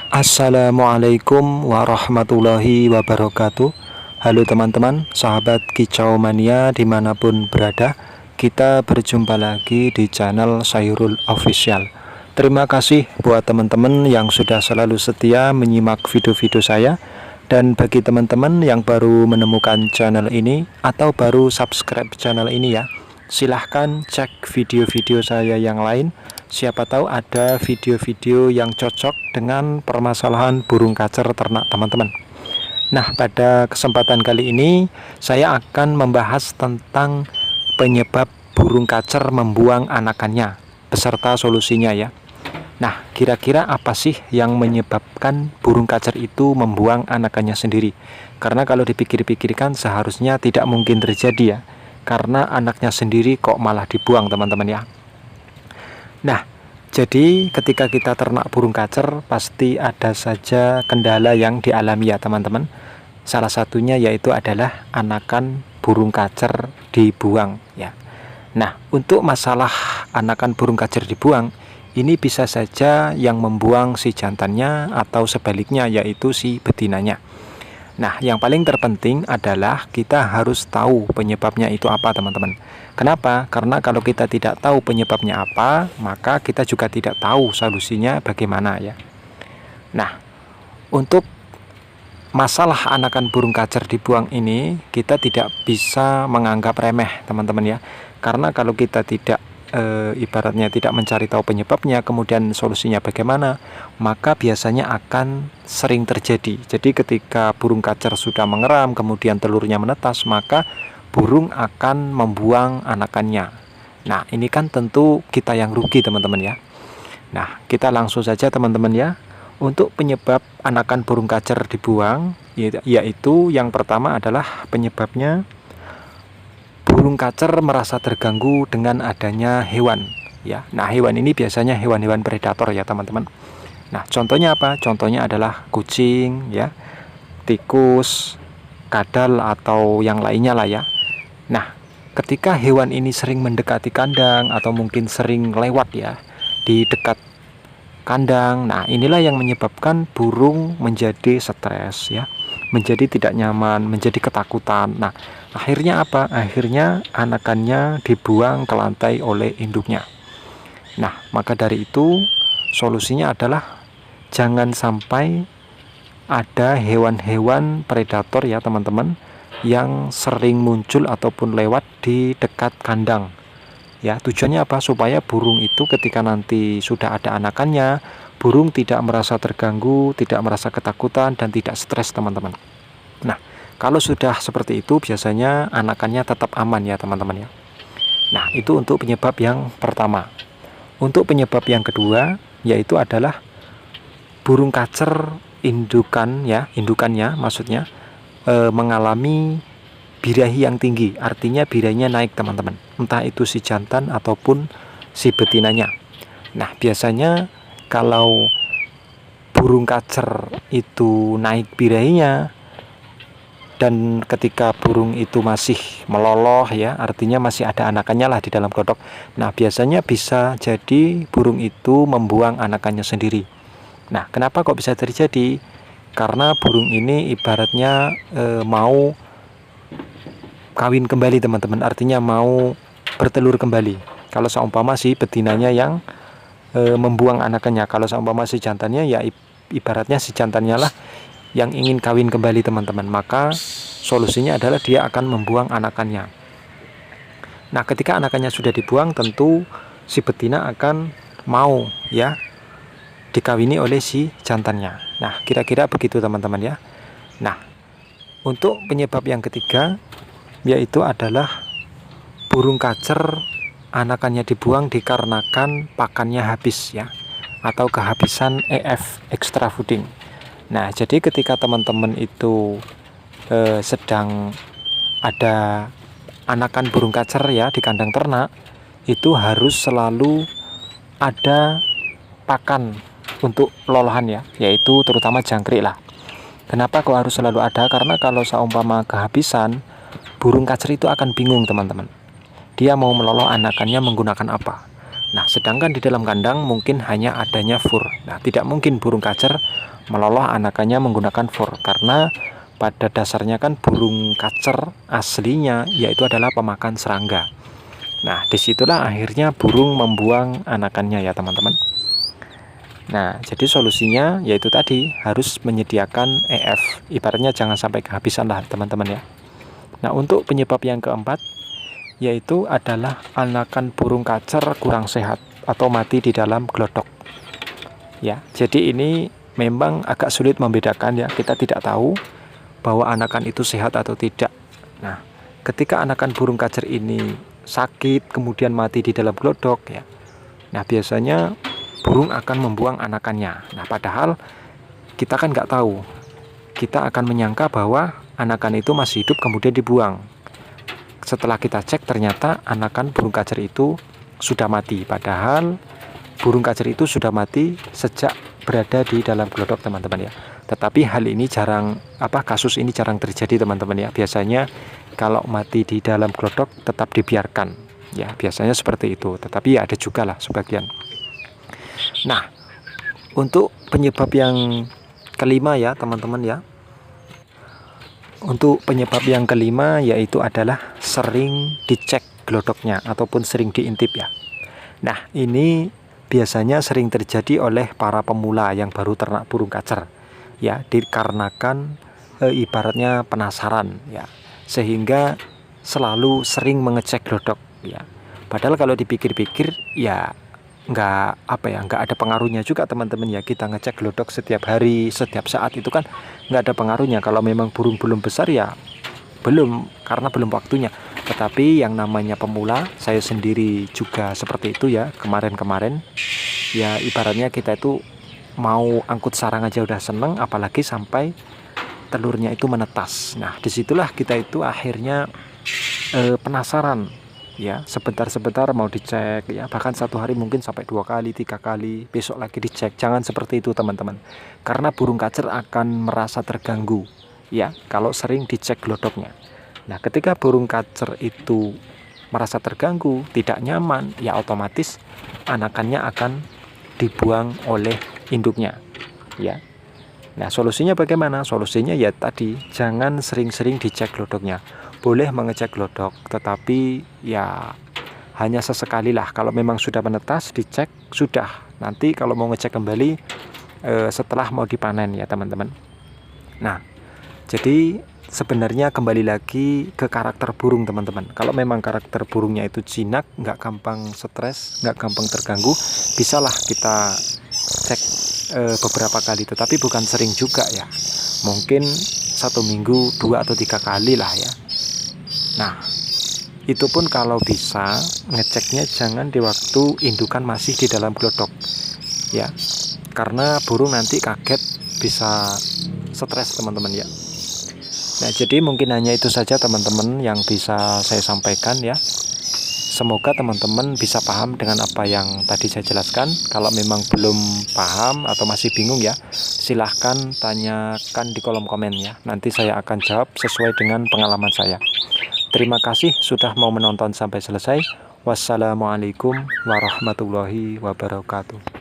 Assalamualaikum warahmatullahi wabarakatuh. Halo teman-teman, sahabat kicau mania dimanapun berada, kita berjumpa lagi di channel Sayrul Official. Terima kasih buat teman-teman yang sudah selalu setia menyimak video-video saya. Dan bagi teman-teman yang baru menemukan channel ini atau baru subscribe channel ini ya, silahkan cek video-video saya yang lain. Siapa tahu ada video-video yang cocok dengan permasalahan burung kacer ternak teman-teman. Nah, pada kesempatan kali ini saya akan membahas tentang penyebab burung kacer membuang anakannya beserta solusinya ya. Nah, kira-kira apa sih yang menyebabkan burung kacer itu membuang anakannya sendiri? Karena kalau dipikir-pikirkan seharusnya tidak mungkin terjadi ya, karena anaknya sendiri kok malah dibuang teman-teman ya. Nah, jadi ketika kita ternak burung kacer pasti ada saja kendala yang dialami ya teman-teman. Salah satunya yaitu adalah anakan burung kacer dibuang ya. Nah, untuk masalah anakan burung kacer dibuang, ini bisa saja yang membuang si jantannya atau sebaliknya yaitu si betinanya. Nah, yang paling terpenting adalah kita harus tahu penyebabnya itu apa teman-teman. Kenapa? Karena kalau kita tidak tahu penyebabnya apa, maka kita juga tidak tahu solusinya bagaimana ya. Nah, untuk masalah anakan burung kacer dibuang ini, kita tidak bisa menganggap remeh teman-teman ya. Karena kalau kita tidak ibaratnya tidak mencari tahu penyebabnya, kemudian solusinya bagaimana, maka biasanya akan sering terjadi. Jadi ketika burung kacer sudah mengeram, kemudian telurnya menetas, maka burung akan membuang anakannya. Nah, ini kan tentu kita yang rugi teman-teman ya. Nah, kita langsung saja teman-teman ya. Untuk penyebab anakan burung kacer dibuang, yaitu yang pertama adalah penyebabnya burung kacer merasa terganggu dengan adanya hewan ya. Nah, hewan ini biasanya hewan-hewan predator ya teman-teman. Nah, contohnya apa? Contohnya adalah kucing ya, tikus, kadal atau yang lainnya lah ya. Nah, ketika hewan ini sering mendekati kandang atau mungkin sering lewat ya di dekat kandang, nah inilah yang menyebabkan burung menjadi stres ya, menjadi tidak nyaman, menjadi ketakutan. Nah, akhirnya apa? Akhirnya anakannya dibuang ke lantai oleh induknya. Nah, maka dari itu solusinya adalah jangan sampai ada hewan-hewan predator ya teman-teman yang sering muncul ataupun lewat di dekat kandang. Ya, tujuannya apa? Supaya burung itu ketika nanti sudah ada anakannya, burung tidak merasa terganggu, tidak merasa ketakutan, dan tidak stres teman-teman. Nah, kalau sudah seperti itu biasanya anakannya tetap aman ya teman-teman ya. Nah, itu untuk penyebab yang pertama. Untuk penyebab yang kedua yaitu adalah burung kacer indukannya maksudnya mengalami birahi yang tinggi, artinya birahinya naik teman-teman, entah itu si jantan ataupun si betinanya. Nah, biasanya kalau burung kacer itu naik birahinya dan ketika burung itu masih meloloh ya, artinya masih ada anakannya lah di dalam kodok. Nah, biasanya bisa jadi burung itu membuang anakannya sendiri. Nah, kenapa kok bisa terjadi? Karena burung ini ibaratnya mau kawin kembali teman-teman, artinya mau bertelur kembali. Kalau seumpama si betinanya yang membuang anakannya, kalau seumpama si jantannya ya ibaratnya si jantannya lah yang ingin kawin kembali teman-teman, maka solusinya adalah dia akan membuang anakannya. Nah, ketika anakannya sudah dibuang, tentu si betina akan mau ya dikawini oleh si jantannya. Nah, kira-kira begitu teman-teman ya. Nah, untuk penyebab yang ketiga yaitu adalah burung kacer anakannya dibuang dikarenakan pakannya habis ya, atau kehabisan EF, extra fooding. Nah, jadi ketika teman-teman itu sedang ada anakan burung kacer ya di kandang ternak, itu harus selalu ada pakan untuk lolohan ya, yaitu terutama jangkrik lah. Kenapa kok harus selalu ada? Karena kalau seumpama kehabisan, burung kacer itu akan bingung teman-teman. dia mau meloloh anakannya menggunakan apa. Nah, sedangkan di dalam kandang mungkin hanya adanya fur. Nah, tidak mungkin burung kacer meloloh anakannya menggunakan fur, karena pada dasarnya kan burung kacer aslinya yaitu adalah pemakan serangga. Nah, disitulah akhirnya burung membuang anakannya ya teman-teman. Nah, jadi solusinya yaitu tadi harus menyediakan EF. Ibaratnya jangan sampai kehabisan lah teman-teman ya. Nah, untuk penyebab yang keempat yaitu adalah anakan burung kacer kurang sehat atau mati di dalam glodok. Ya, jadi ini memang agak sulit membedakan ya. Kita tidak tahu bahwa anakan itu sehat atau tidak. Nah, ketika anakan burung kacer ini sakit kemudian mati di dalam glodok ya. Nah, biasanya burung akan membuang anakannya. Nah, padahal kita kan nggak tahu. Kita akan menyangka bahwa anakan itu masih hidup kemudian dibuang. Setelah kita cek ternyata anakan burung kacer itu sudah mati. Padahal burung kacer itu sudah mati sejak berada di dalam glodok teman-teman ya. Tetapi hal ini kasus ini jarang terjadi teman-teman ya. Biasanya kalau mati di dalam glodok tetap dibiarkan ya, biasanya seperti itu. Tetapi ya ada juga lah sebagian. Nah, untuk penyebab yang kelima ya teman-teman ya. Untuk penyebab yang kelima yaitu adalah sering dicek glodoknya ataupun sering diintip ya. Nah, ini biasanya sering terjadi oleh para pemula yang baru ternak burung kacer ya, dikarenakan ibaratnya penasaran ya, sehingga selalu sering mengecek glodok ya. Padahal kalau dipikir-pikir ya nggak ada pengaruhnya juga teman-teman ya, kita ngecek glodok setiap hari setiap saat itu kan nggak ada pengaruhnya. Kalau memang burung belum besar ya belum, karena belum waktunya. Tetapi yang namanya pemula, saya sendiri juga seperti itu ya kemarin-kemarin ya, ibaratnya kita itu mau angkut sarang aja udah seneng, apalagi sampai telurnya itu menetas. Nah, disitulah kita itu akhirnya penasaran ya, sebentar-sebentar mau dicek ya, bahkan satu hari mungkin sampai 2 kali 3 kali, besok lagi dicek. Jangan seperti itu teman-teman, karena burung kacer akan merasa terganggu ya kalau sering dicek glodoknya. Nah, ketika burung kacer itu merasa terganggu, tidak nyaman ya, otomatis anakannya akan dibuang oleh induknya ya. Nah, solusinya bagaimana? Solusinya ya tadi, jangan sering-sering dicek glodoknya. Boleh mengecek glodok, tetapi ya hanya sesekali lah. Kalau memang sudah menetas, dicek sudah. Nanti kalau mau ngecek kembali setelah mau dipanen ya teman-teman. Nah, jadi sebenarnya kembali lagi ke karakter burung teman-teman. Kalau memang karakter burungnya itu jinak, nggak gampang stres, nggak gampang terganggu, bisalah kita cek beberapa kali, tetapi bukan sering juga ya. Mungkin 1 minggu 2 atau 3 kali lah ya. Nah, itu pun kalau bisa ngeceknya jangan di waktu indukan masih di dalam glodok ya, karena burung nanti kaget bisa stres teman-teman ya. Nah, jadi mungkin hanya itu saja teman-teman yang bisa saya sampaikan ya. Semoga teman-teman bisa paham dengan apa yang tadi saya jelaskan. Kalau memang belum paham atau masih bingung ya, silahkan tanyakan di kolom komen ya. Nanti saya akan jawab sesuai dengan pengalaman saya. Terima kasih sudah mau menonton sampai selesai. Wassalamualaikum warahmatullahi wabarakatuh.